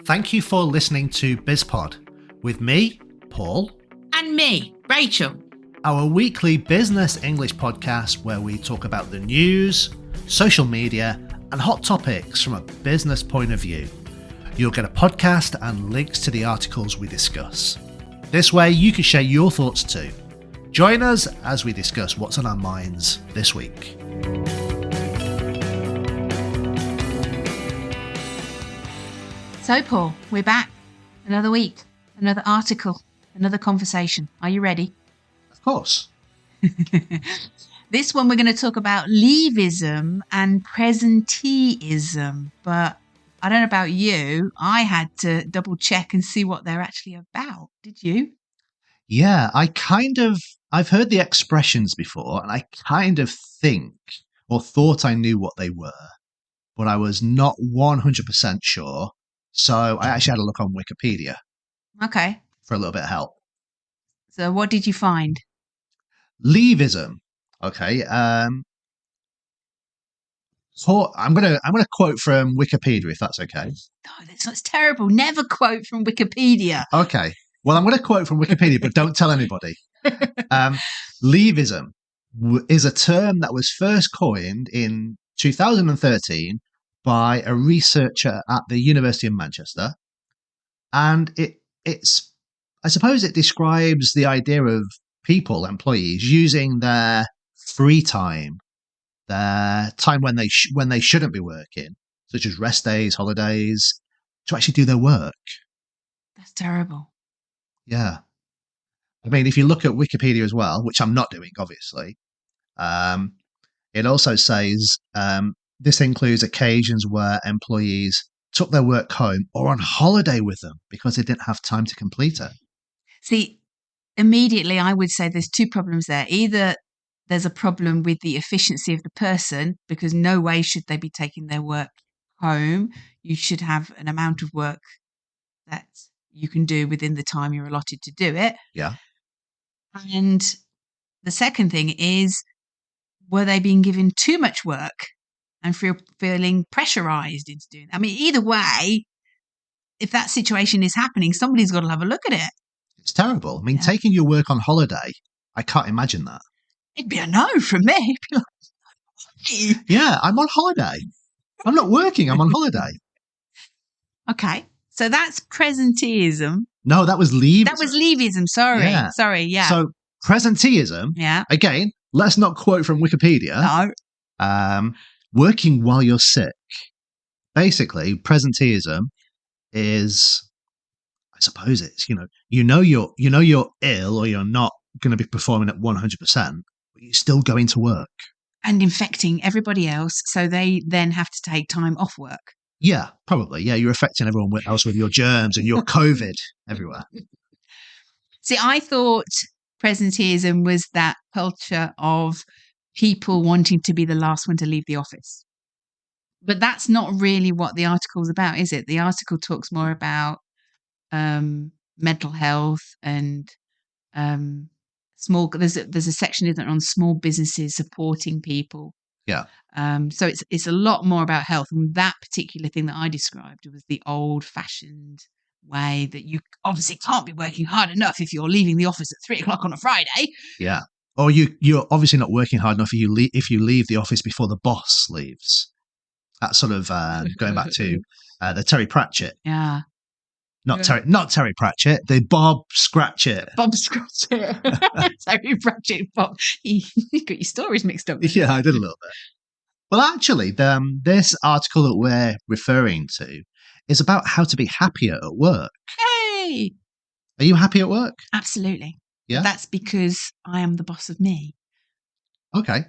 Thank you for listening to BizPod with me, Paul. And me, Rachel. Our weekly business English podcast where we talk about the news, social media, and hot topics from a business point of view. You'll get a podcast and links to the articles we discuss. This way you can share your thoughts too. Join us as we discuss what's on our minds this week. So, Paul, we're back. Another week, another article, another conversation. Are you ready? Of course. This one we're going to talk about Leaveism and presenteeism. But I don't know about you. I had to double check and see what they're actually about. Did you? Yeah, I've heard the expressions before and I kind of think or thought I knew what they were, but I was not 100% sure. So I actually had a look on Wikipedia. Okay. For a little bit of help. So what did you find? Leaveism. Okay. I'm gonna quote from Wikipedia if that's okay. Oh, that's terrible. Never quote from Wikipedia. Okay. Well, I'm going to quote from Wikipedia, but don't tell anybody. Leaveism is a term that was first coined in 2013 by a researcher at the University of Manchester. And I suppose it describes the idea of people, employees, using their free time, their time when they shouldn't be working, such as rest days, holidays, to actually do their work. That's terrible. Yeah. I mean, if you look at Wikipedia as well, which I'm not doing, obviously, it also says this includes occasions where employees took their work home or on holiday with them because they didn't have time to complete it. See, immediately I would say there's two problems there. Either there's a problem with the efficiency of the person because no way should they be taking their work home. You should have an amount of work that you can do within the time you're allotted to do it. Yeah. And the second thing is, were they being given too much work and feeling pressurized into doing it? I mean, either way, if that situation is happening, somebody's got to have a look at it. It's terrible. I mean, taking your work on holiday, I can't imagine that. It'd be a no from me. It'd be like, yeah, I'm on holiday. I'm not working. I'm on holiday. Okay. So that's presenteeism. No, that was Leaveism. That was Leaveism. Sorry. Yeah. Sorry. Yeah. So presenteeism. Yeah. Again, let's not quote from Wikipedia. No. Working while you're sick. Basically, presenteeism is, I suppose it's, you know you're ill or you're not going to be performing at 100%, but you're still going to work. And infecting everybody else, so they then have to take time off work. Yeah, probably. Yeah, you're affecting everyone else with your germs and your COVID everywhere. See, I thought presenteeism was that culture of people wanting to be the last one to leave the office. But that's not really what the article's about, is it? The article talks more about mental health and small. There's a section in there on small businesses supporting people. Yeah. So it's a lot more about health. And that particular thing that I described was the old-fashioned way that you obviously can't be working hard enough if you're leaving the office at 3:00 on a Friday. Yeah. Or you're obviously not working hard enough if you leave the office before the boss leaves. That's sort of going back to the Terry Pratchett. Yeah. Not Terry Pratchett, the Bob Scratchett. Bob Scratchett. Terry Pratchett. Bob. You got your stories mixed up. Yeah, I did a little bit. Well, actually, this article that we're referring to is about how to be happier at work. Hey! Are you happy at work? Absolutely. Yeah. But that's because I am the boss of me. Okay.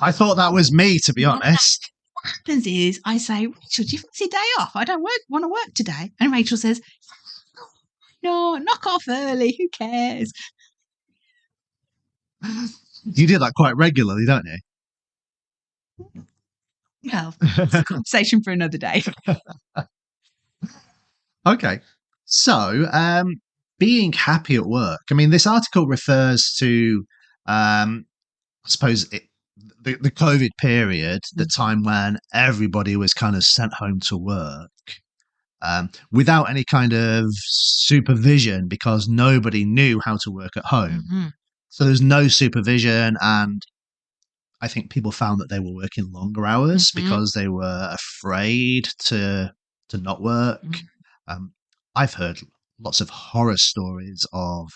I thought that was me, to be honest. What happens is I say, Rachel, do you fancy a day off? I don't want to work today. And Rachel says, no, knock off early. Who cares? You do that quite regularly, don't you? Well, it's a conversation for another day. Okay. So, being happy at work. I mean, this article refers to, I suppose, the COVID period, the time when everybody was kind of sent home to work. without any kind of supervision because nobody knew how to work at home. Mm-hmm. So there's no supervision, and I think people found that they were working longer hours Mm-hmm. because they were afraid to not work. Um, I've heard lots of horror stories of,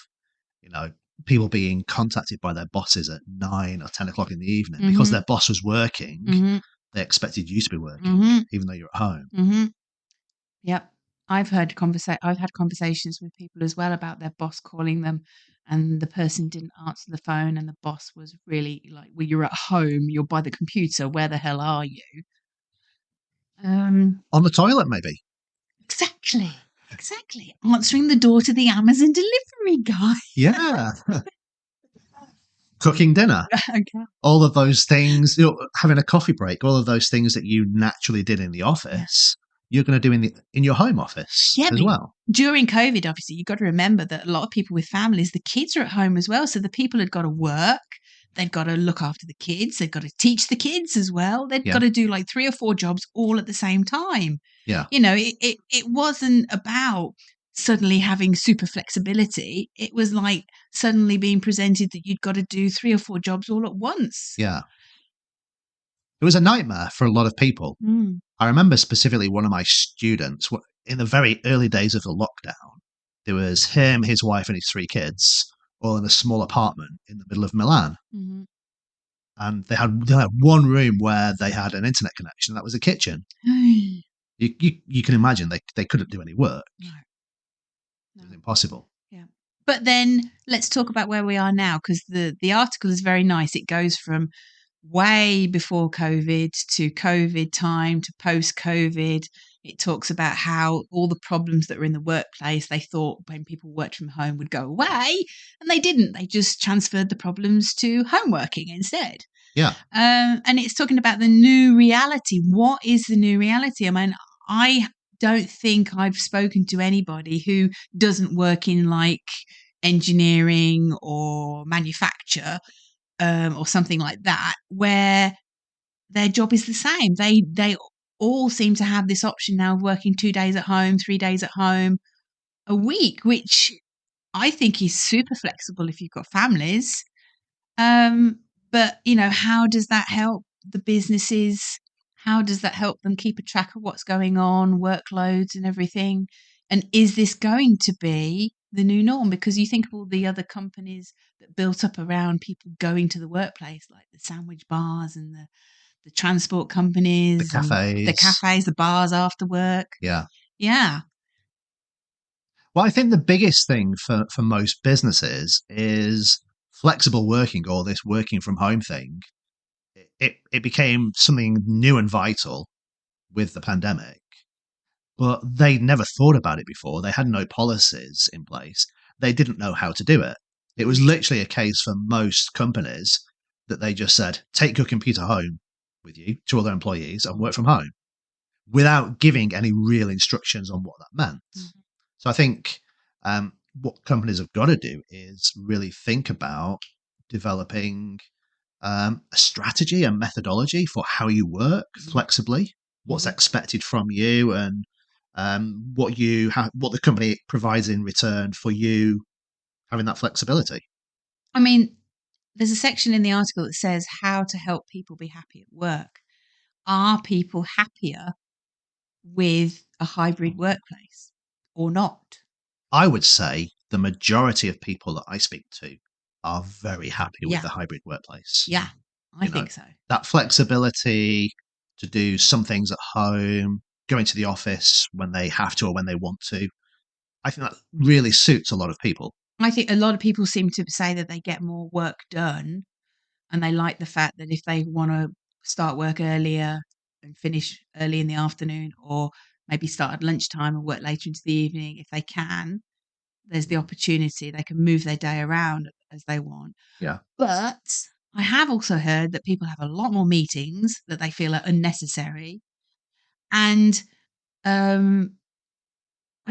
people being contacted by their bosses at 9 or 10 o'clock in the evening because Mm-hmm. their boss was working. Mm-hmm. They expected you to be working, Mm-hmm. even though you're at home. Mm-hmm. Yep. I've had conversations with people as well about their boss calling them and the person didn't answer the phone and the boss was really like, well, you're at home, you're by the computer, where the hell are you? On the toilet, maybe. Exactly. Answering the door to the Amazon delivery guy. Yeah. Cooking dinner. Okay. All of those things, having a coffee break, all of those things that you naturally did in the office, you're going to do in your home office as well. During COVID, obviously, you've got to remember that a lot of people with families, the kids are at home as well. So the people had got to work. They've got to look after the kids. They've got to teach the kids as well. They've got to do like 3 or 4 jobs all at the same time. Yeah. It wasn't about suddenly having super flexibility. It was like suddenly being presented that you'd got to do 3 or 4 jobs all at once. Yeah. It was a nightmare for a lot of people. I remember specifically one of my students in the very early days of the lockdown. There was him, his wife, and his 3 kids, all in a small apartment in the middle of Milan. Mm-hmm. And they had one room where they had an internet connection. That was a kitchen. You can imagine they couldn't do any work. No. It was impossible. Yeah. But then let's talk about where we are now, because the article is very nice. It goes from way before COVID to COVID time to post-COVID. It talks about how all the problems that were in the workplace, they thought when people worked from home would go away, and they didn't. They just transferred the problems to home working instead. Yeah. And it's talking about the new reality. What is the new reality? I mean, I don't think I've spoken to anybody who doesn't work in like engineering or manufacture or something like that, where their job is the same. They all seem to have this option now of working 2 days at home, 3 days at home a week, which I think is super flexible if you've got families. But how does that help the businesses? How does that help them keep a track of what's going on, workloads and everything? And is this going to be the new norm? Because you think of all the other companies that built up around people going to the workplace, like the sandwich bars and the transport companies, The cafes, the bars after work. Yeah. Yeah. Well, I think the biggest thing for most businesses is flexible working, or this working from home thing. It became something new and vital with the pandemic, but they never thought about it before. They had no policies in place. They didn't know how to do it. It was literally a case for most companies that they just said, take your computer home with you to all their employees and work from home without giving any real instructions on what that meant. Mm-hmm. So I think what companies have got to do is really think about developing a strategy and methodology for how you work flexibly, what's expected from you, and what the company provides in return for you having that flexibility. I mean, there's a section in the article that says how to help people be happy at work. Are people happier with a hybrid workplace or not? I would say the majority of people that I speak to are very happy with the hybrid workplace. Yeah, I think so. That flexibility to do some things at home, going to the office when they have to or when they want to, I think that really suits a lot of people. I think a lot of people seem to say that they get more work done, and they like the fact that if they want to start work earlier and finish early in the afternoon, or maybe start at lunchtime and work later into the evening, if they can, there's the opportunity. They can move their day around as they want. Yeah. But I have also heard that people have a lot more meetings that they feel are unnecessary. And I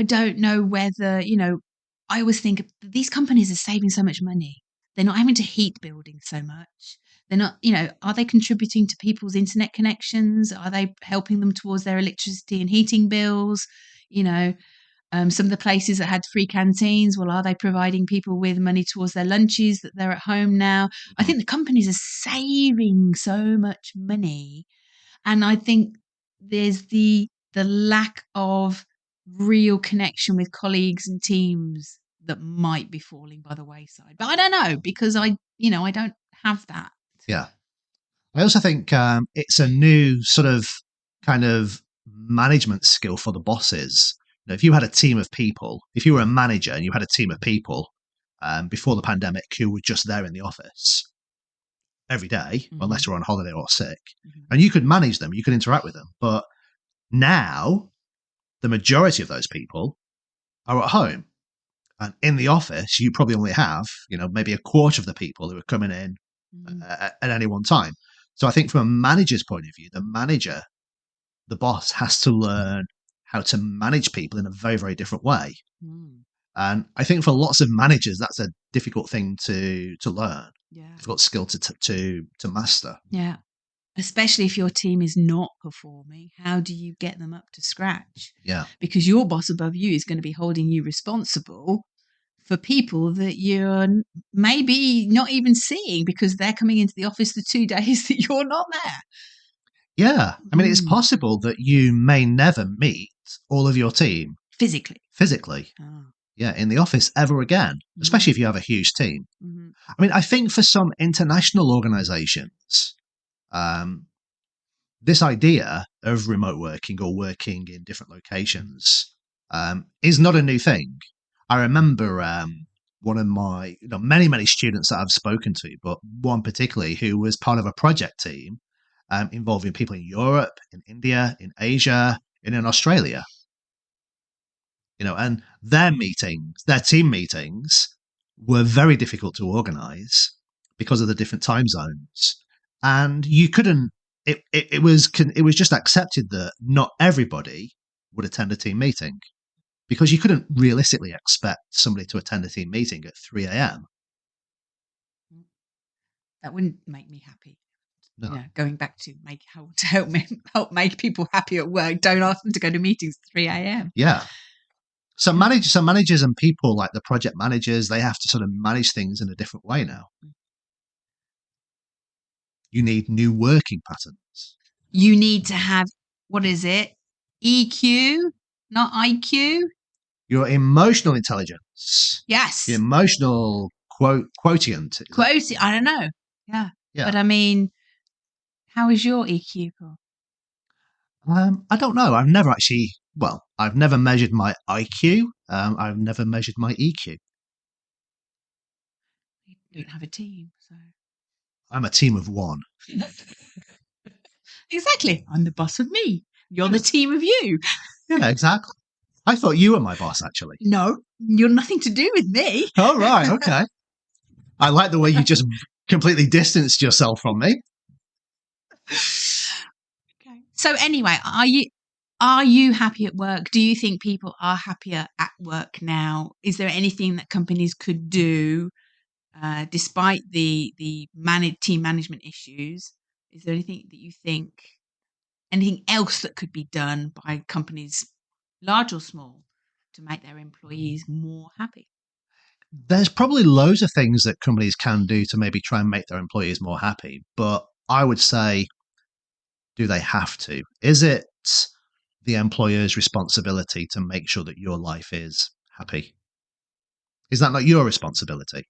don't know whether, I always think these companies are saving so much money. They're not having to heat buildings so much. They're not, are they contributing to people's internet connections? Are they helping them towards their electricity and heating bills? Some of the places that had free canteens, well, are they providing people with money towards their lunches that they're at home now? I think the companies are saving so much money. And I think there's the lack of real connection with colleagues and teams that might be falling by the wayside. But I don't know, because I don't have that. Yeah. I also think it's a new sort of kind of management skill for the bosses. If you had a team of people, if you were a manager and you had a team of people before the pandemic who were just there in the office every day, unless you're on holiday or sick, and you could manage them, you could interact with them. But now the majority of those people are at home. And in the office, you probably only have, maybe a quarter of the people who are coming in at any one time. So I think from a manager's point of view, the boss has to learn how to manage people in a very, very different way. And I think for lots of managers, that's a difficult thing to learn. Yeah. Difficult skill to master. Yeah. Especially if your team is not performing, how do you get them up to scratch? Yeah. Because your boss above you is going to be holding you responsible for people that you're maybe not even seeing because they're coming into the office the 2 days that you're not there. Yeah. I mean, it's possible that you may never meet all of your team physically. Oh. Yeah, in the office ever again, especially if you have a huge team. I mean, I think for some international organizations, this idea of remote working or working in different locations is not a new thing. I remember one of my many, many students that I've spoken to, but one particularly who was part of a project team involving people in Europe, in India, in Asia, and in Australia. And their team meetings were very difficult to organize because of the different time zones. And you couldn't, it was just accepted that not everybody would attend a team meeting because you couldn't realistically expect somebody to attend a team meeting at 3 a.m. That wouldn't make me happy. No. Going back to help make people happy at work. Don't ask them to go to meetings at 3 a.m. Yeah. So managers and people like the project managers, they have to sort of manage things in a different way now. You need new working patterns. You need to have, what is it? EQ, not IQ? Your emotional intelligence. Yes. The emotional quotient. I don't know. Yeah. But I mean, how is your EQ, Paul? I don't know. I've never measured my IQ. I've never measured my EQ. You don't have a team, so. I'm a team of one. Exactly. I'm the boss of me. You're the team of you. Yeah, exactly. I thought you were my boss, actually. No, you're nothing to do with me. Oh, right. Okay. I like the way you just completely distanced yourself from me. Okay. So anyway, are you happy at work? Do you think people are happier at work now? Is there anything that companies could do despite the team management issues? Is there anything else that could be done by companies, large or small, to make their employees more happy? There's probably loads of things that companies can do to maybe try and make their employees more happy. But I would say, do they have to? Is it the employer's responsibility to make sure that your life is happy? Is that not your responsibility?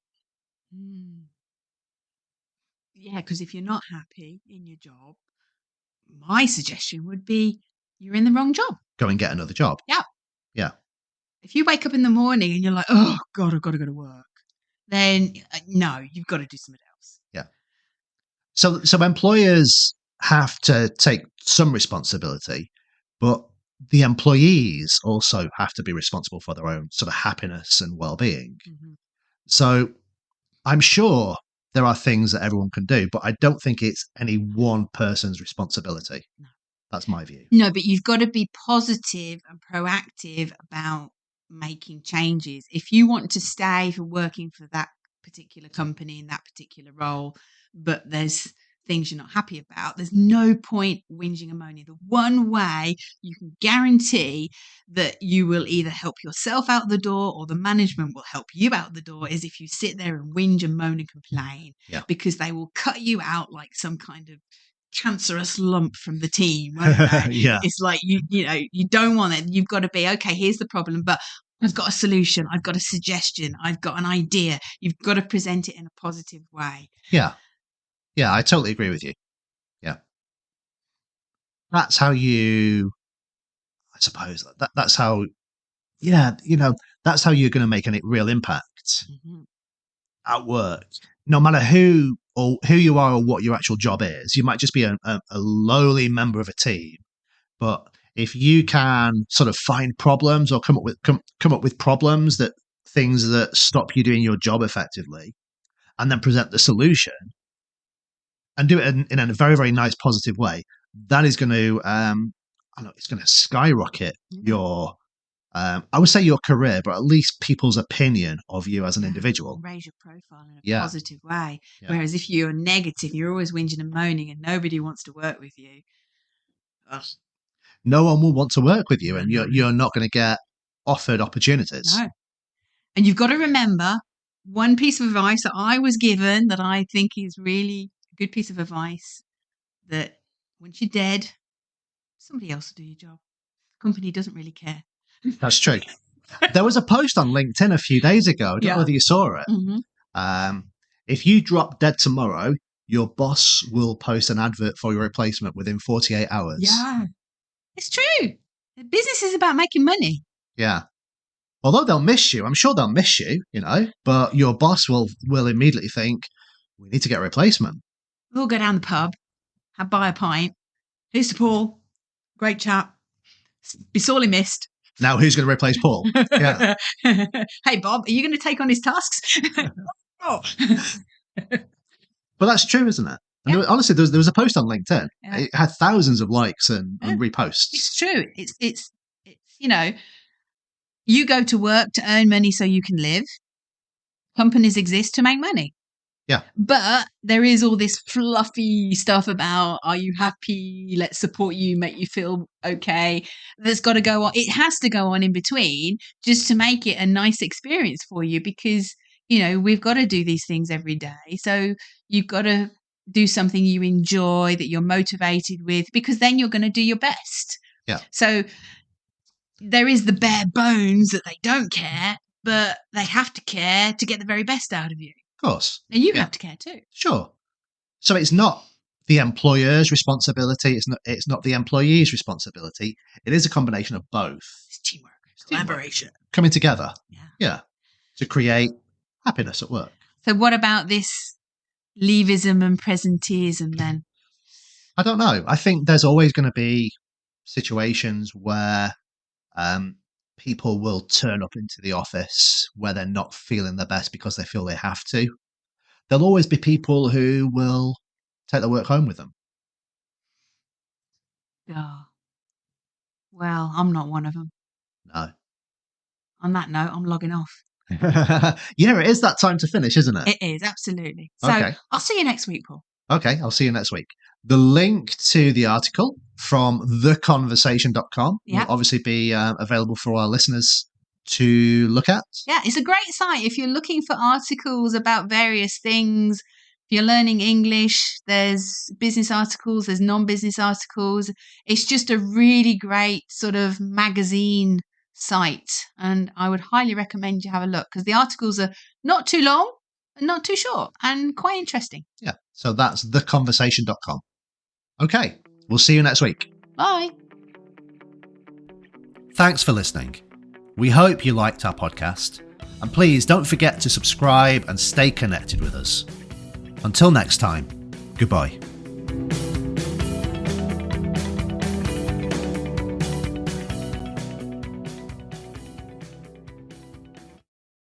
Yeah, because if you're not happy in your job, my suggestion would be you're in the wrong job. Go and get another job. Yeah. Yeah. If you wake up in the morning and you're like, oh, God, I've got to go to work, then no, you've got to do something else. Yeah. So employers have to take some responsibility, but the employees also have to be responsible for their own sort of happiness and well-being. So I'm sure there are things that everyone can do, but I don't think it's any one person's responsibility. No. That's my view. No, but you've got to be positive and proactive about making changes. If you want to stay for working for that particular company in that particular role, but there's things you're not happy about, there's no point whinging and moaning. The one way you can guarantee that you will either help yourself out the door or the management will help you out the door is if you sit there and whinge and moan and complain, because they will cut you out like some kind of cancerous lump from the team, won't they? It's like, you don't want it. You've got to be, okay, here's the problem, but I've got a solution. I've got a suggestion. I've got an idea. You've got to present it in a positive way. Yeah, I totally agree with you. Yeah. That's how you, I suppose, that's how, that's how you're going to make a real impact at work. No matter who you are or what your actual job is, you might just be a lowly member of a team, but if you can sort of find problems or come up with problems, that things that stop you doing your job effectively, and then present the solution and do it in a very, very nice, positive way, that is going to, it's going to skyrocket your, I would say your career, but at least people's opinion of you as an individual. Raise your profile in a positive way. Whereas if you're negative, you're always whinging and moaning and nobody wants to work with you. No one will want to work with you, and you're not going to get offered opportunities. No. And you've got to remember one piece of advice that I was given that I think is really a good piece of advice, that once you're dead, somebody else will do your job. The company doesn't really care. That's true. There was a post on LinkedIn a few days ago. I don't know whether you saw it. If you drop dead tomorrow, your boss will post an advert for your replacement within 48 hours. Yeah. It's true. The business is about making money. Yeah. Although they'll miss you, I'm sure they'll miss you, but your boss will immediately think, we need to get a replacement. We'll go down the pub, buy a pint. Here's to Paul. Great chap. Be sorely missed. Now who's going to replace Paul? Yeah. Hey, Bob, are you going to take on his tasks? Oh. But that's true, isn't it? And honestly, there was a post on LinkedIn. It had thousands of likes and reposts. It's true. It's you go to work to earn money so you can live. Companies exist to make money. Yeah. But there is all this fluffy stuff about, are you happy? Let's support you, make you feel okay. That's got to go on. It has to go on in between just to make it a nice experience for you, because, we've got to do these things every day. So you've got to do something you enjoy, that you're motivated with, because then you're going to do your best. Yeah. So there is the bare bones that they don't care, but they have to care to get the very best out of you. Of course. And you have to care too. Sure. So it's not the employer's responsibility. It's not the employee's responsibility. It is a combination of both. It's teamwork, collaboration. Coming together. Yeah. To create happiness at work. So what about this Leaveism and presenteeism then? I don't know. I think there's always going to be situations where people will turn up into the office where they're not feeling their best because they feel they have to. There'll always be people who will take their work home with them. Oh. Well, I'm not one of them. No. On that note, I'm logging off. Yeah, it is that time to finish, isn't it? It is, absolutely. So I'll see you next week, Paul. Okay, I'll see you next week. The link to the article from theconversation.com will obviously be available for our listeners to look at. Yeah, it's a great site. If you're looking for articles about various things, if you're learning English, there's business articles, there's non-business articles. It's just a really great sort of magazine site. And I would highly recommend you have a look, because the articles are not too long and not too short and quite interesting. Yeah, so that's theconversation.com. Okay, we'll see you next week. Bye. Thanks for listening. We hope you liked our podcast, and please don't forget to subscribe and stay connected with us. Until next time, goodbye.